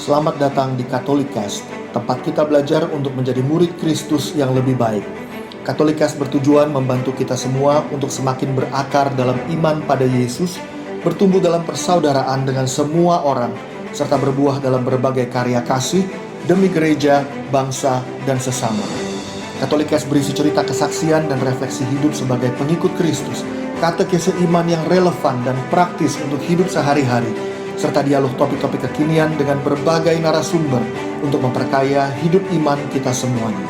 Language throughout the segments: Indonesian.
Selamat datang di Katolikast, tempat kita belajar untuk menjadi murid Kristus yang lebih baik. Katolikast bertujuan membantu kita semua untuk semakin berakar dalam iman pada Yesus, bertumbuh dalam persaudaraan dengan semua orang, serta berbuah dalam berbagai karya kasih demi gereja, bangsa, dan sesama. Katolikast berisi cerita kesaksian dan refleksi hidup sebagai pengikut Kristus, katekese iman yang relevan dan praktis untuk hidup sehari-hari, serta dialog topik-topik kekinian dengan berbagai narasumber untuk memperkaya hidup iman kita semuanya.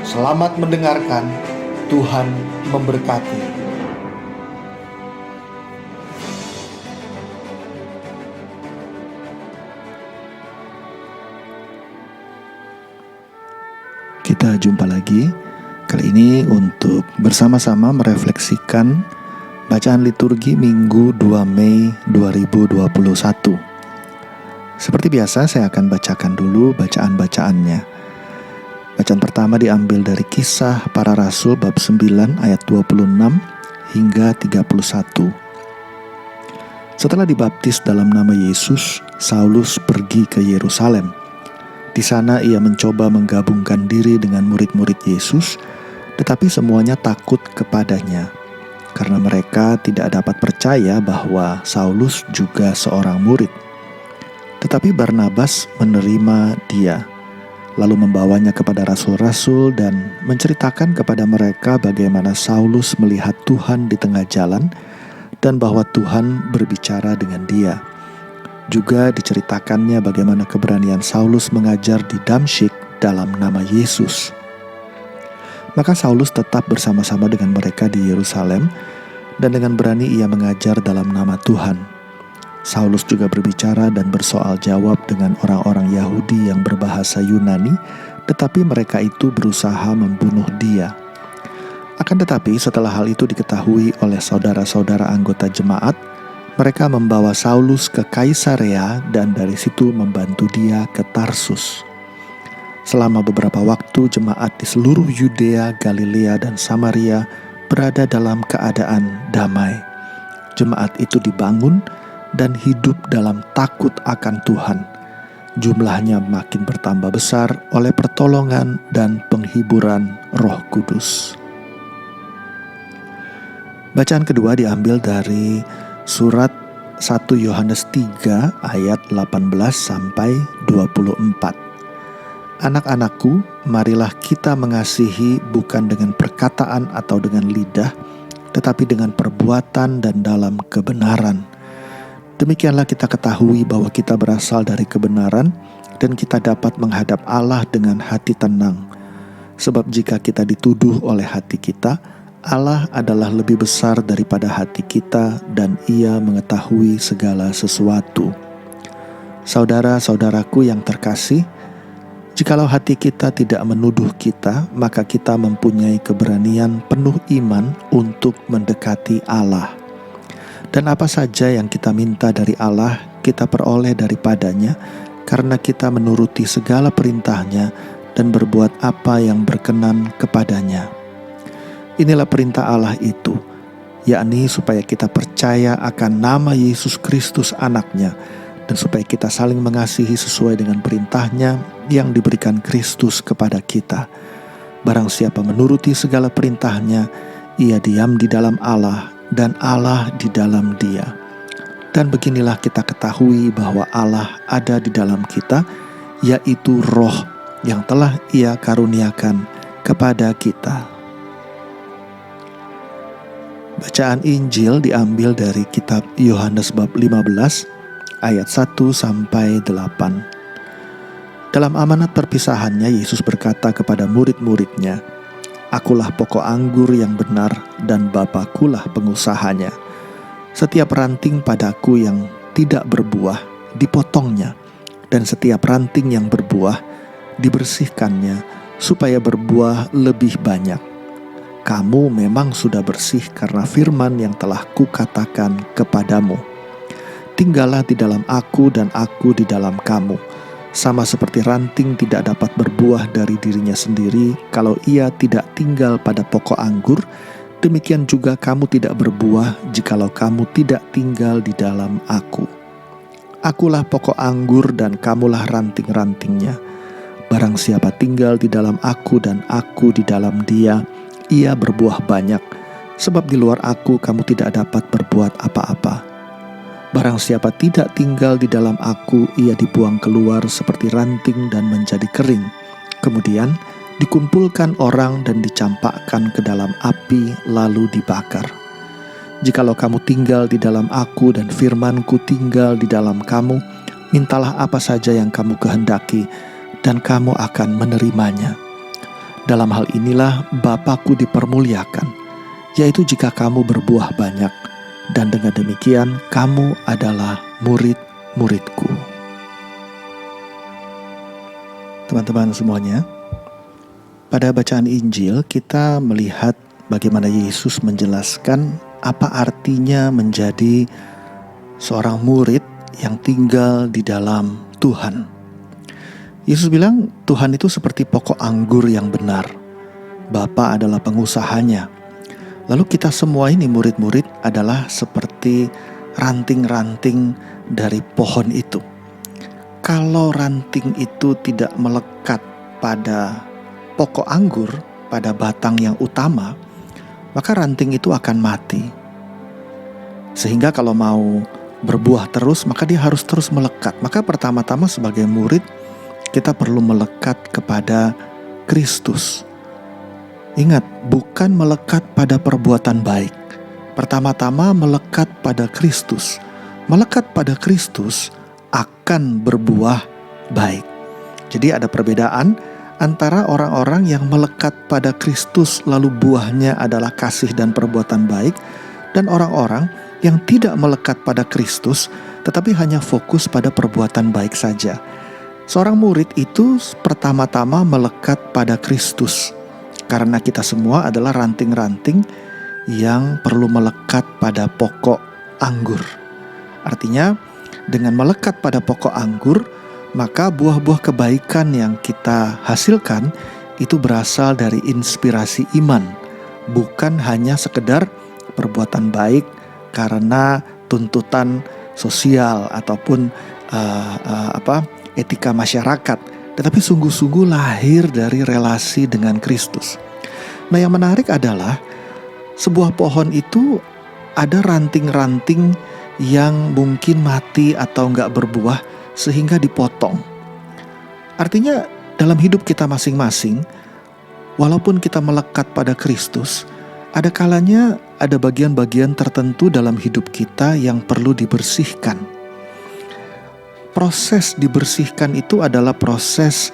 Selamat mendengarkan, Tuhan memberkati. Kita jumpa lagi, kali ini untuk bersama-sama merefleksikan bacaan liturgi Minggu 2 Mei 2021. Seperti biasa, saya akan bacakan dulu bacaan-bacaannya. Bacaan pertama diambil dari Kisah Para Rasul bab 9 ayat 26 hingga 31. Setelah dibaptis dalam nama Yesus, Saulus pergi ke Yerusalem. Di sana ia mencoba menggabungkan diri dengan murid-murid Yesus, tetapi semuanya takut kepadanya, karena mereka tidak dapat percaya bahwa Saulus juga seorang murid. Tetapi Barnabas menerima dia, lalu membawanya kepada rasul-rasul dan menceritakan kepada mereka bagaimana Saulus melihat Tuhan di tengah jalan dan bahwa Tuhan berbicara dengan dia. Juga diceritakannya bagaimana keberanian Saulus mengajar di Damsyik dalam nama Yesus. Maka Saulus tetap bersama-sama dengan mereka di Yerusalem, dan dengan berani ia mengajar dalam nama Tuhan. Saulus juga berbicara dan bersoal jawab dengan orang-orang Yahudi yang berbahasa Yunani, tetapi mereka itu berusaha membunuh dia. Akan tetapi setelah hal itu diketahui oleh saudara-saudara anggota jemaat, mereka membawa Saulus ke Kaisarea dan dari situ membantu dia ke Tarsus. Selama beberapa waktu, jemaat di seluruh Yudea, Galilea, dan Samaria berada dalam keadaan damai. Jemaat itu dibangun dan hidup dalam takut akan Tuhan. Jumlahnya makin bertambah besar oleh pertolongan dan penghiburan Roh Kudus. Bacaan kedua diambil dari surat 1 Yohanes 3 ayat 18 sampai 24. Anak-anakku, marilah kita mengasihi bukan dengan perkataan atau dengan lidah, tetapi dengan perbuatan dan dalam kebenaran. Demikianlah kita ketahui bahwa kita berasal dari kebenaran dan kita dapat menghadap Allah dengan hati tenang. Sebab jika kita dituduh oleh hati kita, Allah adalah lebih besar daripada hati kita dan Ia mengetahui segala sesuatu. Saudara-saudaraku yang terkasih, jikalau hati kita tidak menuduh kita, maka kita mempunyai keberanian penuh iman untuk mendekati Allah. Dan apa saja yang kita minta dari Allah, kita peroleh daripadanya, karena kita menuruti segala perintahnya dan berbuat apa yang berkenan kepadanya. Inilah perintah Allah itu, yakni supaya kita percaya akan nama Yesus Kristus anaknya, dan supaya kita saling mengasihi sesuai dengan perintahnya yang diberikan Kristus kepada kita. Barang siapa menuruti segala perintahnya, ia diam di dalam Allah dan Allah di dalam dia. Dan beginilah kita ketahui bahwa Allah ada di dalam kita, yaitu Roh yang telah Ia karuniakan kepada kita. Bacaan Injil diambil dari kitab Yohanes bab 15 ayat 1 sampai 8. Dalam amanat perpisahannya, Yesus berkata kepada murid-muridnya, "Akulah pokok anggur yang benar dan Bapakulah pengusahanya. Setiap ranting padaku yang tidak berbuah, dipotongnya, dan setiap ranting yang berbuah, dibersihkannya, supaya berbuah lebih banyak. Kamu memang sudah bersih karena firman yang telah kukatakan kepadamu. Tinggallah di dalam aku dan aku di dalam kamu. Sama seperti ranting tidak dapat berbuah dari dirinya sendiri kalau ia tidak tinggal pada pokok anggur, demikian juga kamu tidak berbuah jikalau kamu tidak tinggal di dalam aku. Akulah pokok anggur dan kamulah ranting-rantingnya. Barang siapa tinggal di dalam aku dan aku di dalam dia, ia berbuah banyak. Sebab di luar aku kamu tidak dapat berbuat apa-apa. Barang siapa tidak tinggal di dalam aku, ia dibuang keluar seperti ranting dan menjadi kering. Kemudian dikumpulkan orang dan dicampakkan ke dalam api lalu dibakar. Jikalau kamu tinggal di dalam aku dan firmanku tinggal di dalam kamu, mintalah apa saja yang kamu kehendaki dan kamu akan menerimanya. Dalam hal inilah Bapa-Ku dipermuliakan, yaitu jika kamu berbuah banyak, dan dengan demikian kamu adalah murid-murid-Ku. Teman-teman semuanya, pada bacaan Injil kita melihat bagaimana Yesus menjelaskan apa artinya menjadi seorang murid yang tinggal di dalam Tuhan. Yesus bilang Tuhan itu seperti pokok anggur yang benar. Bapa adalah pengusahanya. Lalu kita semua ini murid-murid adalah seperti ranting-ranting dari pohon itu. Kalau ranting itu tidak melekat pada pokok anggur, pada batang yang utama, maka ranting itu akan mati. Sehingga kalau mau berbuah terus, maka dia harus terus melekat. Maka pertama-tama sebagai murid, kita perlu melekat kepada Kristus. Ingat, bukan melekat pada perbuatan baik. Pertama-tama melekat pada Kristus. Melekat pada Kristus akan berbuah baik. Jadi ada perbedaan antara orang-orang yang melekat pada Kristus lalu buahnya adalah kasih dan perbuatan baik, dan orang-orang yang tidak melekat pada Kristus tetapi hanya fokus pada perbuatan baik saja. Seorang murid itu pertama-tama melekat pada Kristus, karena kita semua adalah ranting-ranting yang perlu melekat pada pokok anggur. Artinya, dengan melekat pada pokok anggur, maka buah-buah kebaikan yang kita hasilkan itu berasal dari inspirasi iman, bukan hanya sekedar perbuatan baik karena tuntutan sosial ataupun etika masyarakat, tetapi sungguh-sungguh lahir dari relasi dengan Kristus. Nah, yang menarik adalah sebuah pohon itu ada ranting-ranting yang mungkin mati atau nggak berbuah sehingga dipotong. Artinya dalam hidup kita masing-masing, walaupun kita melekat pada Kristus, ada kalanya ada bagian-bagian tertentu dalam hidup kita yang perlu dibersihkan. Proses dibersihkan itu adalah proses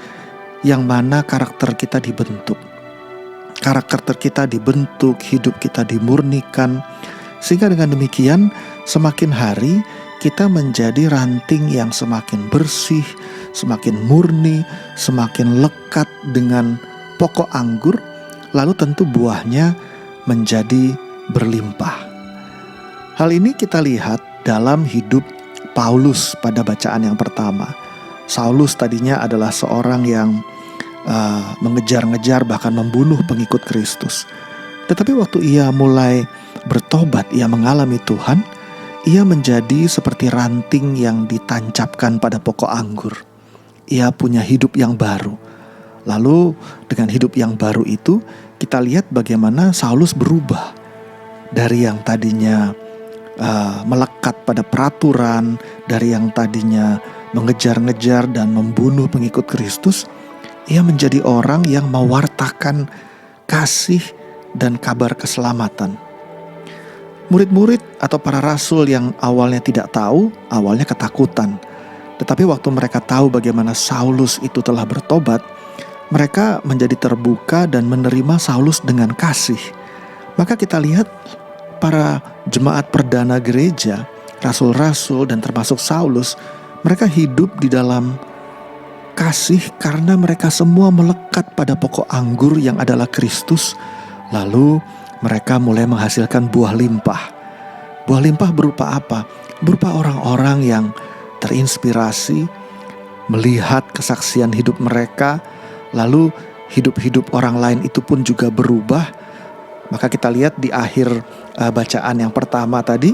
yang mana karakter kita dibentuk. Karakter kita dibentuk, hidup kita dimurnikan, sehingga dengan demikian semakin hari kita menjadi ranting yang semakin bersih, semakin murni, semakin lekat dengan pokok anggur, lalu tentu buahnya menjadi berlimpah. Hal ini kita lihat dalam hidup Paulus pada bacaan yang pertama. Saulus tadinya adalah seorang yang mengejar-ngejar bahkan membunuh pengikut Kristus. Tetapi waktu ia mulai bertobat, ia mengalami Tuhan, ia menjadi seperti ranting yang ditancapkan pada pokok anggur. Ia punya hidup yang baru. Lalu dengan hidup yang baru itu kita lihat bagaimana Saulus berubah dari yang tadinya melekat pada peraturan, dari yang tadinya mengejar-ngejar dan membunuh pengikut Kristus, ia menjadi orang yang mewartakan kasih dan kabar keselamatan. Murid-murid atau para rasul yang awalnya tidak tahu, awalnya ketakutan. Tetapi waktu mereka tahu bagaimana Saulus itu telah bertobat, mereka menjadi terbuka dan menerima Saulus dengan kasih. Maka kita lihat para jemaat perdana gereja, rasul-rasul dan termasuk Saulus, mereka hidup di dalam kasih karena mereka semua melekat pada pokok anggur yang adalah Kristus. Lalu mereka mulai menghasilkan buah limpah. Buah limpah berupa apa? Berupa orang-orang yang terinspirasi, melihat kesaksian hidup mereka, lalu hidup-hidup orang lain itu pun juga berubah. Maka kita lihat di akhir bacaan yang pertama tadi,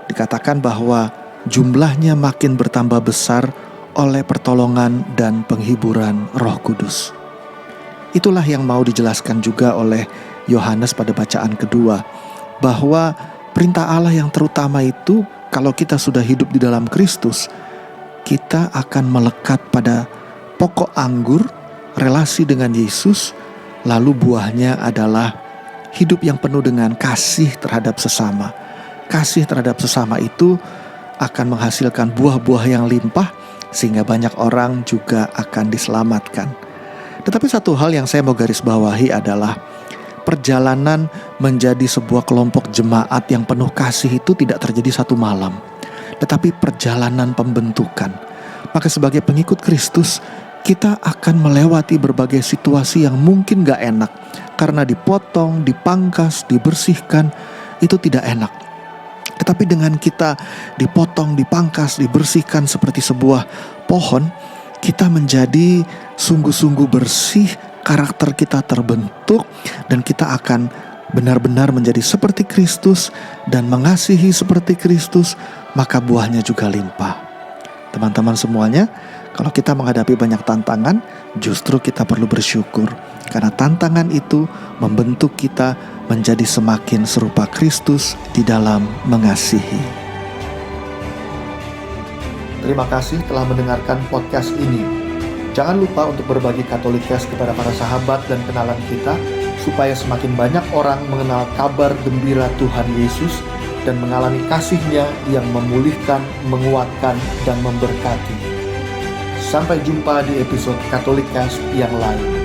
dikatakan bahwa jumlahnya makin bertambah besar oleh pertolongan dan penghiburan Roh Kudus. Itulah yang mau dijelaskan juga oleh Yohanes pada bacaan kedua, bahwa perintah Allah yang terutama itu, kalau kita sudah hidup di dalam Kristus, kita akan melekat pada pokok anggur, relasi dengan Yesus, lalu buahnya adalah hidup yang penuh dengan kasih terhadap sesama. Kasih terhadap sesama itu akan menghasilkan buah-buah yang limpah, sehingga banyak orang juga akan diselamatkan. Tetapi satu hal yang saya mau garis bawahi adalah perjalanan menjadi sebuah kelompok jemaat yang penuh kasih itu tidak terjadi satu malam, tetapi perjalanan pembentukan. Maka sebagai pengikut Kristus, kita akan melewati berbagai situasi yang mungkin gak enak, karena dipotong, dipangkas, dibersihkan, itu tidak enak. Tetapi dengan kita dipotong, dipangkas, dibersihkan seperti sebuah pohon, kita menjadi sungguh-sungguh bersih, karakter kita terbentuk, dan kita akan benar-benar menjadi seperti Kristus dan mengasihi seperti Kristus, maka buahnya juga limpah. Teman-teman semuanya, kalau kita menghadapi banyak tantangan, justru kita perlu bersyukur, karena tantangan itu membentuk kita menjadi semakin serupa Kristus di dalam mengasihi. Terima kasih telah mendengarkan podcast ini. Jangan lupa untuk berbagi Katolikast kepada para sahabat dan kenalan kita, supaya semakin banyak orang mengenal kabar gembira Tuhan Yesus dan mengalami kasih-Nya yang memulihkan, menguatkan, dan memberkati. Sampai jumpa di episode Katolikast yang lain.